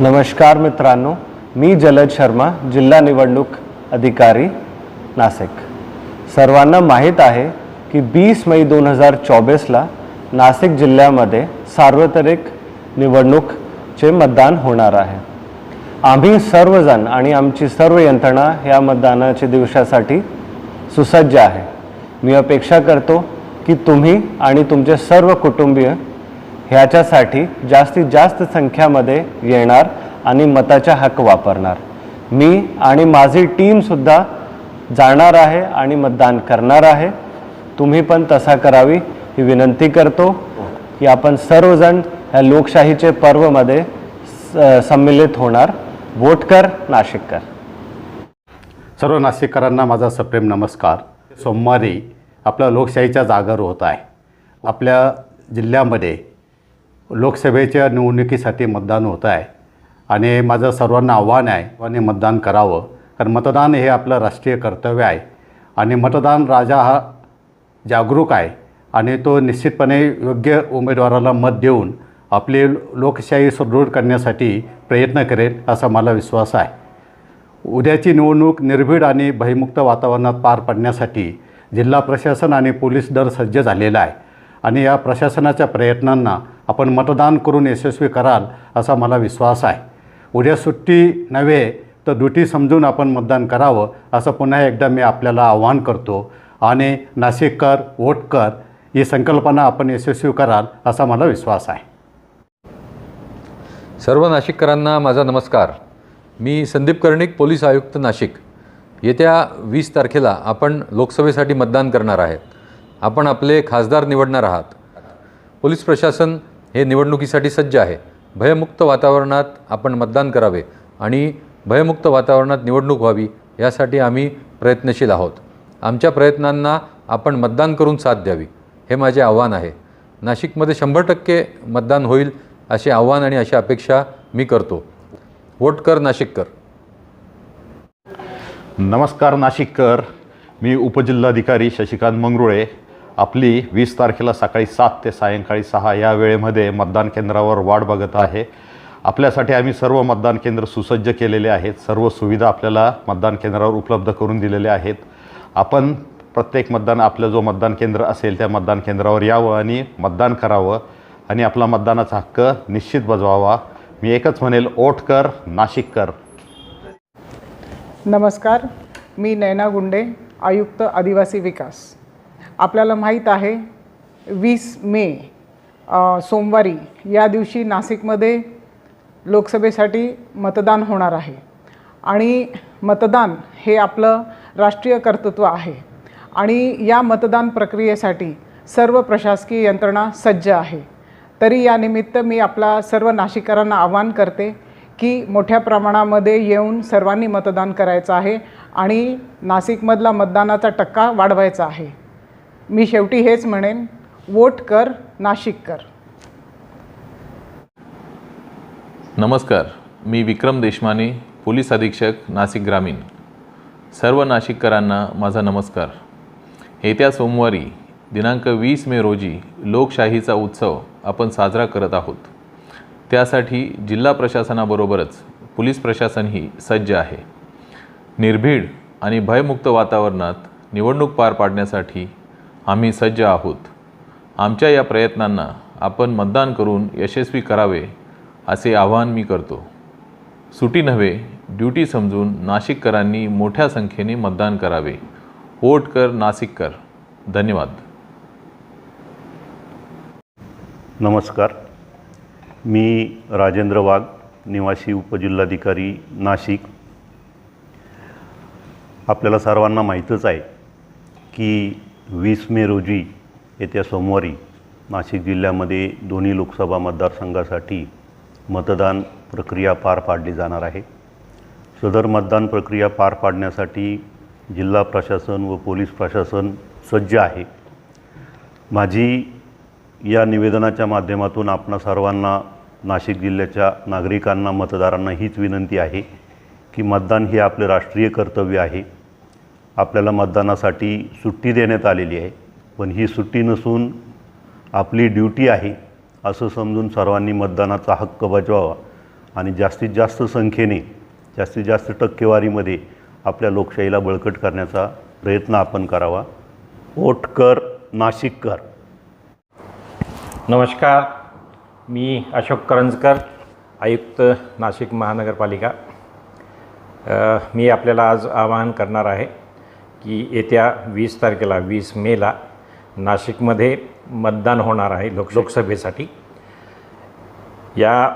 नमस्कार मित्रांनो, मी जलद शर्मा, जिल्हा निवडणूक अधिकारी नाशिक। सर्वांना माहीत आहे की 20 मई 2024ला नाशिक जिल्ह्यामध्ये सार्वत्रिक निवडणूकचे मतदान होणार आहे। आम्ही सर्वजण आणि आमची सर्व यंत्रणा या मतदानाच्या दिवसासाठी सुसज्ज आहे। मी अपेक्षा करतो की तुम्ही आणि तुमचे सर्व कुटुंबीय ह्याच्यासाठी जास्तीत जास्त संख्येमध्ये येणार आणि मताचा हक्क वापरणार। मी आणि माझी टीम सुद्धा जाणार आहे आणि मतदान करणार आहे। तुम्ही पण तसा करावी ही विनंती करतो की आपण सर्वजण ह्या लोकशाहीचे पर्वमध्ये सम्मिलित होणार। वोट कर, नाशिक कर। सर्व नाशिककरांना माझा सप्रेम नमस्कार। सोमवारी आपल्या लोकशाहीचा जागर होत आहे। आपल्या जिल्ह्यामध्ये लोकसभेच्या निवडणुकीसाठी मतदान होत आहे आणि माझं सर्वांना आव्हान आहे आणि मतदान करावं, कारण मतदान हे आपलं राष्ट्रीय कर्तव्य आहे आणि मतदान राजा हा जागरूक आहे आणि तो निश्चितपणे योग्य उमेदवाराला मत देऊन आपली लोकशाही सुदृढ करण्यासाठी प्रयत्न करेल असा मला विश्वास आहे। उद्याची निवडणूक निर्भीड आणि भयमुक्त वातावरणात पार पाडण्यासाठी जिल्हा प्रशासन आणि पोलीस दल सज्ज झालेला आहे आणि या प्रशासनाच्या प्रयत्नांना आपण मतदान करून यशस्वी कराल असा मला विश्वास आहे। उद्या सुट्टी नव्हे तर ड्युटी समजून आपण मतदान करावं असं पुन्हा एकदा मी आपल्याला आवाहन करतो आणि नाशिक कर, वोट कर ही संकल्पना आपण यशस्वी कराल असा मला विश्वास आहे। सर्व नाशिककरांना माझा नमस्कार। मी संदीप कर्णिक, पोलीस आयुक्त नाशिक। येत्या 20 तारखेला आपण लोकसभेसाठी मतदान करणार आहेत। आपण आपले खासदार निवडणार आहात। पोलीस प्रशासन हे निवडणुकीसाठी सज्ज आहे। भयमुक्त वातावरणात आपण मतदान करावे आणि भयमुक्त वातावरणात निवडणूक व्हावी यासाठी आम्ही प्रयत्नशील आहोत। आमच्या प्रयत्नांना आपण मतदान करून साथ द्यावी हे माझे आव्हान आहे। नाशिकमध्ये 100% मतदान होईल असे आव्हान आणि अशी अपेक्षा मी करतो। वोट कर, नाशिक कर। नमस्कार नाशिककर, मी उपजिल्हाधिकारी शशिकांत मंगरुळे। आपली 20 तारखेला सकाळी 7 ते सायंकाळी 6 या वेळेमध्ये मतदान केंद्रावर वाट बघत आहे। आपल्यासाठी आम्ही सर्व मतदान केंद्र सुसज्ज केलेले आहेत। सर्व सुविधा आपल्याला मतदान केंद्रावर उपलब्ध करून दिलेल्या आहेत। आपण प्रत्येक आपलं जो मतदान केंद्र असेल त्या मतदान केंद्रावर यावं आणि मतदान करावं आणि आपला मतदानाचा हक्क निश्चित बजवावा। मी एकच म्हणेल, वोट कर, नाशिक कर। नमस्कार, मी नैना गुंडे, आयुक्त आदिवासी विकास। आपल्याला माहीत आहे 20 मे सोमवारी या दिवशी नाशिकमध्ये लोकसभेसाठी मतदान होणार आहे आणि मतदान हे आपलं राष्ट्रीय कर्तृत्व आहे आणि या मतदान प्रक्रियेसाठी सर्व प्रशासकीय यंत्रणा सज्ज आहे। तरी या निमित्त मी आपल्या सर्व नाशिककरांना आवाहन करते की मोठ्या प्रमाणामध्ये येऊन सर्वांनी मतदान करायचं आहे आणि नाशिकमधला मतदानाचा टक्का वाढवायचा आहे। मी शेवटी हेच म्हणेन, वोट कर, नाशिक कर। नमस्कार, मी विक्रम देशमाने, पोलीस अधीक्षक नाशिक ग्रामीण। सर्व नाशिककरांना माझा नमस्कार। येत्या सोमवारी दिनांक 20 मे रोजी लोकशाहीचा उत्सव आपण साजरा करत आहोत। त्यासाठी जिल्हा प्रशासनाबरोबरच पोलीस प्रशासनही सज्ज आहे। निर्भीड आणि भयमुक्त वातावरणात निवडणूक पार पाडण्यासाठी आम्ही सज्ज आहोत। आमच्या या प्रयत्नांना आपण मतदान करून यशस्वी करावे असे आवाहन मी करतो। सुटी नव्हे, ड्युटी समजून नाशिककरांनी मोठ्या संख्येने मतदान करावे। वोट कर, नाशिक कर। धन्यवाद। नमस्कार, मी राजेंद्र वाघ, निवासी उपजिल्हाधिकारी नाशिक। आपल्याला सर्वांना माहीतच आहे की 20 मे रोजी येत्या सोमवारी नाशिक जिल्ह्यामध्ये दोन्ही लोकसभा मतदारसंघासाठी मतदान प्रक्रिया पार पाडली जाणार आहे। सदर मतदान प्रक्रिया पार पाडण्यासाठी जिल्हा प्रशासन व पोलीस प्रशासन सज्ज आहे। माझी या निवेदनाच्या माध्यमातून आपणा सर्वांना, नाशिक जिल्ह्याच्या नागरिकांना, मतदारांना हीच विनंती आहे की मतदान हे आपले राष्ट्रीय कर्तव्य आहे। आपल्याला मतदानासाठी सुट्टी देण्यात आलेली आहे, पण ही सुट्टी नसून आपली ड्युटी आहे असं समजून सर्वांनी मतदानाचा हक्क बजावावा आणि जास्तीत जास्त संख्येने जास्तीत जास्त टक्केवारीमध्ये आपल्या लोकशाहीला बळकट करण्याचा प्रयत्न आपण करावा. वोट कर, नाशिक कर. नमस्कार, मी अशोक करंजकर, आयुक्त नाशिक महानगरपालिका. मी आपल्याला आज आवाहन करणार आहे की येत्या 20 तारखेला 20 मेला नाशिकमध्ये मतदान होणार आहे लोकसभेसाठी. या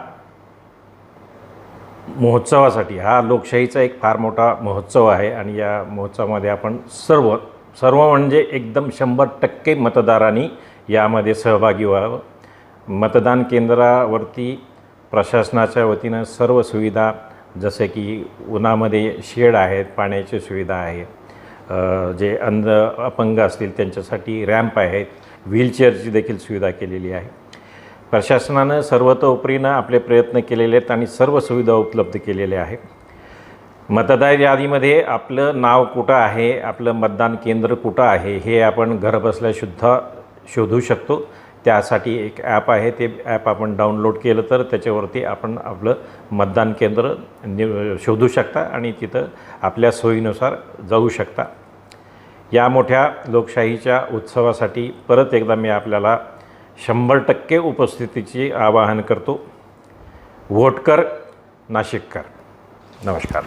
महोत्सवासाठी, हा लोकशाहीचा एक फार मोठा महोत्सव आहे आणि या महोत्सवामध्ये आपण सर्व म्हणजे एकदम 100% मतदारांनी यामध्ये सहभागी व्हावं. मतदान केंद्रावरती प्रशासनाच्या वतीनं सर्व सुविधा, जसे की उन्हामध्ये शेड आहेत, पाण्याची सुविधा आहे, जे अंध अपंग असतील त्यांच्यासाठी रॅम्प आहेत, व्हीलचेअरची देखील सुविधा केलेली आहे. प्रशासनानं सर्वतोपरीनं आपले प्रयत्न केलेले आहेत आणि सर्व सुविधा उपलब्ध केलेल्या आहेत. मतदार यादीमध्ये आपलं नाव कुठं आहे, आपलं मतदान केंद्र कुठं आहे हे आपण घरबसल्यासुद्धा शोधू शकतो. त्यासाठी एक ॲप आहे, ते ॲप आपण डाउनलोड केलं तर त्याच्यावरती आपण आपलं मतदान केंद्र शोधू शकता आणि तिथं आपल्या सोयीनुसार जाऊ शकता. या मोठ्या लोकशाहीच्या उत्सवासाठी परत एकदा मी आपल्याला 100% उपस्थितीची आवाहन करतो. वोट कर, नाशिक कर. नमस्कार.